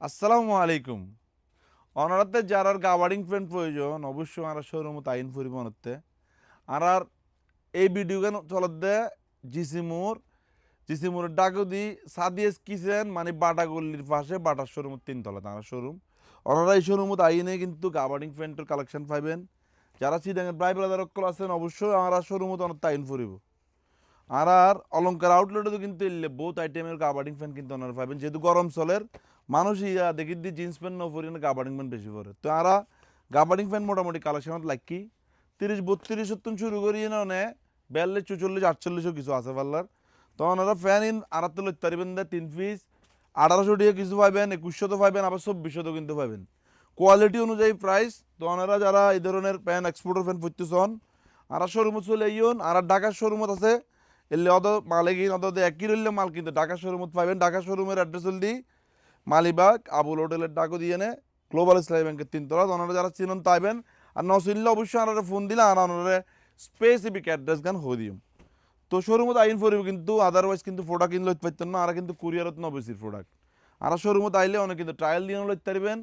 আসসালামু আলাইকুম। অনারাতে যারার gabardine friend প্রয়োজন অবশ্যই আমরা শোরুম তাইন পরিবহনতে আর এই ভিডিও গান চলতে জিসিমুর ডাকুদি সাদিয়েস কিচেন মানে বাটা গল্লির পাশে বাটার শোরুম তিনতলা তারা শোরুম। ওনারা এই শোরুম আইনে কিন্তু গাবার্ডিং ফ্রেন্ডের কালেকশন পাইবেন। যারা চিটাঙের প্রায় ব্রাদার অক্কল আছেন অবশ্যই আমরা শোরুম অনেক তাইন ফুরিব। আর অলঙ্কার আউটলেটে তো কিন্তু এলে বহুত আইটেমের গাবার্ডিং ফ্যান কিন্তু ওনারা পাবেন যেহেতু গরম চলের মানুষ ইয়া দেখি দি জিন্স প্যান্ট ন পরি গাবার্ডিং ফ্যান বেশি পরে তো আরা গাবার্ডিং ফ্যান মোটামুটি কালেকশনত লাকি 30 32 শুরু করি না 42 44 48 কিছু আছে পাল্লার তো ওনারা ফ্যান ইন আড়াতে লইতে পারবেন 3 পিস 1800 টাকা কিছু পাবেন 2100 পাবেন আবার 2400 কিন্তু পাবেন কোয়ালিটি অনুযায়ী প্রাইস। তো ওনারা যারা এই ধরনের ফ্যান এক্সপোর্টার ফ্যান পড়তেছেন আর শোরুমে চলে আইন আর ঢাকার শোরুমত আছে এলে অত মালে কিন অত একই রইলে মাল কিন্তু ঢাকা শোরুমত পাবেন। ঢাকা শোরুমের অ্যাড্রেস হল দি মালিবাগ আবুল হোটেলের ডাকো দিয়ে নে গ্লোবাল ইসলামী ব্যাংকের 3 তলা। ওনারা যারা চিনন তাইবেন আর ন চিনলে অবশ্যই আমরা ফোন দিলে আর ওনারা স্পেসিফিক অ্যাড্রেস গান হয়ে দিম। তো শোরুমত আইন পড়ব কিন্তু আদারওয়াইজ কিন্তু প্রোডাক্ট কিনলে পাইতেন না আর কিন্তু কুরিয়ারত ন বেশির প্রোডাক্ট আর শোরুমত আইলে অনেক কিন্তু ট্রায়াল দিয়ে লইতে পারবেন।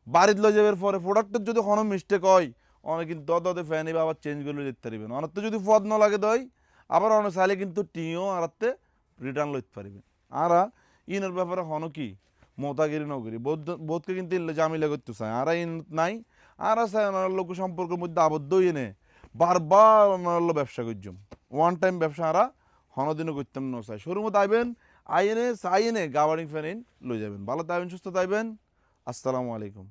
বাড়িতে লই যাবার পরে প্রোডাক্টের যদি কোনো মিস্টেক হয় অনেক কিন্তু দতে ফ্যান এবার আবার চেঞ্জ করে দিতে পারবেন। অনেকতে যদি পদ ন লাগে দই আবার অনেক চাইলে কিন্তু টিও আরাতে রিটার্ন লইতে পারবেন। আর ইনের ব্যাপারে হনো কি মোতাগিরি নগরী বোধকে কিন্তু ইল্লে জামিলা করতে চায় আর ইন নাই আর আছে ওনার লোক সম্পর্কের মধ্যে আবদ্ধ হয়ে নে বারবার ওনার ব্যবসা করছুম ওয়ান টাইম ব্যবসা আরা হনদিনও করতাম না চাই শোরুমত আইবেন আইনে চাইনে গাবার্ডিং ফ্যান লই যাবেন। ভালো তাইবেন সুস্থ তাইবেন। আসসালামু আলাইকুম।